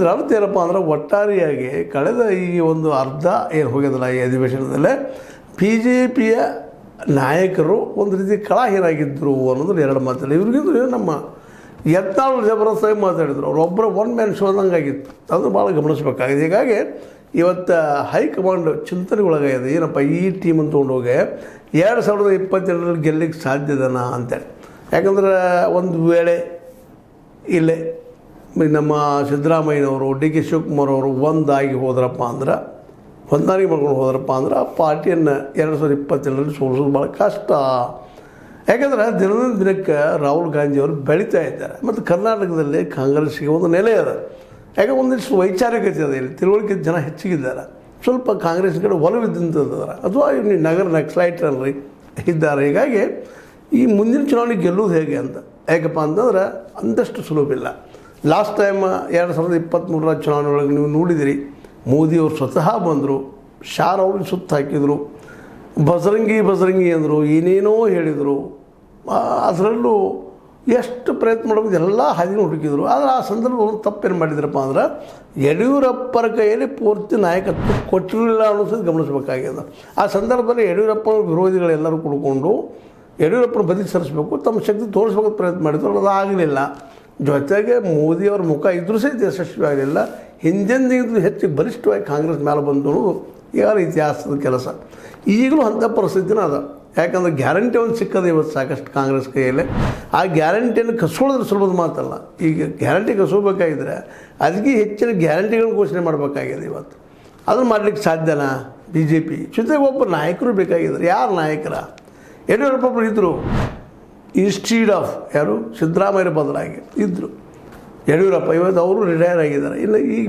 ಇದರ ಅರ್ಥ ಏನಪ್ಪ ಅಂದ್ರೆ ಒಟ್ಟಾರೆಯಾಗಿ ಕಳೆದ ಈ ಒಂದು ಅರ್ಧ ಏನು ಹೋಗ್ಯದಲ್ಲ ಈ ಅಧಿವೇಶನದಲ್ಲೇ ಬಿ ಜೆ ಪಿಯ ನಾಯಕರು ಒಂದು ರೀತಿ ಕಳಹೀರಾಗಿದ್ದರು ಅನ್ನೋದು ಎರಡು ಮಾತಲ್ಲ. ಇವ್ರಿಗಿಂತ ನಮ್ಮ ಯತ್ನಾಳ್ ಜಬರದಸ್ತಾಗಿ ಮಾತಾಡಿದರು. ಅವರೊಬ್ಬರ ಒನ್ ಮ್ಯಾನ್ ಶೋದಂಗೆ ಆಗಿತ್ತು. ಅದು ಭಾಳ ಗಮನಿಸಬೇಕಾಗಿದೆ. ಹೀಗಾಗಿ ಇವತ್ತು ಹೈಕಮಾಂಡ್ ಚಿಂತನೆಗೊಳಗಾಗಿದೆ. ಏನಪ್ಪ ಈ ಟೀಮನ್ನು ತೊಗೊಂಡೋಗಿ 2022 ಗೆಲ್ಲಕ್ಕೆ ಸಾಧ್ಯದನಾ ಅಂತೇಳಿ. ಯಾಕಂದ್ರೆ ಒಂದು ವೇಳೆ ಇಲ್ಲೇ ನಮ್ಮ ಸಿದ್ದರಾಮಯ್ಯನವರು ಡಿ ಕೆ ಶಿವಕುಮಾರ್ ಅವರು ಒಂದಾಗಿ ಹೋದ್ರಪ್ಪ ಅಂದ್ರೆ, ಹೊಂದಾಣಿಕೆ ಮಾಡ್ಕೊಂಡು ಹೋದ್ರಪ್ಪ ಅಂದ್ರೆ ಆ ಪಾರ್ಟಿಯನ್ನು 2022 ಸೋಲಿಸೋದು ಭಾಳ ಕಷ್ಟ. ಯಾಕಂದ್ರೆ ದಿನದಿಂದ ದಿನಕ್ಕೆ ರಾಹುಲ್ ಗಾಂಧಿಯವರು ಬೆಳೀತಾ ಇದ್ದಾರೆ. ಮತ್ತು ಕರ್ನಾಟಕದಲ್ಲಿ ಕಾಂಗ್ರೆಸ್ಸಿಗೆ ಒಂದು ನೆಲೆ ಅದ. ಯಾಕೆ ಒಂದಿಷ್ಟು ವೈಚಾರಿಕತೆ ಅದ, ಇಲ್ಲಿ ತಿಳುವಳಿಕೆ ಜನ ಹೆಚ್ಚಿಗಿದ್ದಾರೆ, ಸ್ವಲ್ಪ ಕಾಂಗ್ರೆಸ್ ಕಡೆ ಒಲವಿದ್ದಂಥದ್ದಾರೆ, ಅಥವಾ ನಗರ ನಕ್ಸಲೈಟ್ರಲ್ಲಿ ಇದ್ದಾರೆ. ಹೀಗಾಗಿ ಈ ಮುಂದಿನ ಚುನಾವಣೆ ಗೆಲ್ಲೋದು ಹೇಗೆ ಅಂತ, ಯಾಕಪ್ಪ ಅಂತಂದ್ರೆ ಅಂದಷ್ಟು ಸುಲಭವಿಲ್ಲ. ಲಾಸ್ಟ್ ಟೈಮ್ 2023 ಚುನಾವಣೆ ಒಳಗೆ ನೀವು ನೋಡಿದಿರಿ, ಮೋದಿಯವರು ಸ್ವತಃ ಬಂದರು, ಶಾರ್ ಅವ್ರಿಗೆ ಸುತ್ತ ಹಾಕಿದರು, ಬಜರಂಗಿ ಅಂದರು, ಏನೇನೋ ಹೇಳಿದರು. ಅದರಲ್ಲೂ ಎಷ್ಟು ಪ್ರಯತ್ನ ಮಾಡಬೇಕು ಎಲ್ಲ ಹಾದಿನ ಹುಡುಕಿದ್ರು. ಆದರೆ ಆ ಸಂದರ್ಭದಲ್ಲಿ ತಪ್ಪೇನು ಮಾಡಿದ್ರಪ್ಪ ಅಂದ್ರೆ ಯಡಿಯೂರಪ್ಪರ ಕೈಯಲ್ಲಿ ಪೂರ್ತಿ ನಾಯಕತ್ವ ಕೊಟ್ಟಿರಲಿಲ್ಲ ಅನ್ನೋದು ಗಮನಿಸಬೇಕಾಗಿದೆ. ಆ ಸಂದರ್ಭದಲ್ಲಿ ಯಡಿಯೂರಪ್ಪನ ವಿರೋಧಿಗಳೆಲ್ಲರೂ ಕುಡ್ಕೊಂಡು ಯಡಿಯೂರಪ್ಪನ ಬದಿಗೆ ಸರಿಸಬೇಕು, ತಮ್ಮ ಶಕ್ತಿ ತೋರಿಸ್ಬೇಕು ಪ್ರಯತ್ನ ಮಾಡಿದ್ರು. ಅದು ಆಗಲಿಲ್ಲ. ಜೊತೆಗೆ ಮೋದಿಯವರ ಮುಖ ಇದ್ರೂ ಸಹಿತ ಯಶಸ್ವಿ ಆಗಲಿಲ್ಲ. ಹಿಂದೆಂದಿಗಿಂತ ಹೆಚ್ಚು ಬಲಿಷ್ಠವಾಗಿ ಕಾಂಗ್ರೆಸ್ ಮೇಲೆ ಬಂದು ಯಾರ ಇತಿಹಾಸದ ಕೆಲಸ. ಈಗಲೂ ಅಂಥ ಪರಿಸ್ಥಿತಿನ ಅದ. ಯಾಕಂದ್ರೆ ಗ್ಯಾರಂಟಿ ಒಂದು ಸಿಕ್ಕದೆ ಇವತ್ತು ಸಾಕಷ್ಟು ಕಾಂಗ್ರೆಸ್ ಕೈಯಲ್ಲಿ. ಆ ಗ್ಯಾರಂಟಿಯನ್ನು ಕಸ್ಕೊಳ್ಳೋದ್ರೆ ಸುಲಭದ ಮಾತಲ್ಲ. ಈಗ ಗ್ಯಾರಂಟಿ ಕಸ್ಕೋಬೇಕಾಗಿದ್ರೆ ಅದಕ್ಕೆ ಹೆಚ್ಚಿನ ಗ್ಯಾರಂಟಿಗಳನ್ನು ಘೋಷಣೆ ಮಾಡಬೇಕಾಗಿದೆ ಇವತ್ತು. ಅದನ್ನು ಮಾಡಲಿಕ್ಕೆ ಸಾಧ್ಯನಾ? ಬಿ ಜೆ ಪಿ ಜೊತೆಗೆ ಒಬ್ಬ ನಾಯಕರು ಬೇಕಾಗಿದ್ದಾರೆ. ಯಾರು ನಾಯಕರ? ಯಡಿಯೂರಪ್ಪ ಇದ್ದರು, ಇನ್ಸ್ಟೀಡ್ ಆಫ್ ಯಾರು ಸಿದ್ದರಾಮಯ್ಯ ಬದಲಾಗಿ ಇದ್ದರು ಯಡಿಯೂರಪ್ಪ. ಇವತ್ತು ಅವರು ರಿಟೈರ್ ಆಗಿದ್ದಾರೆ. ಇಲ್ಲ, ಈಗ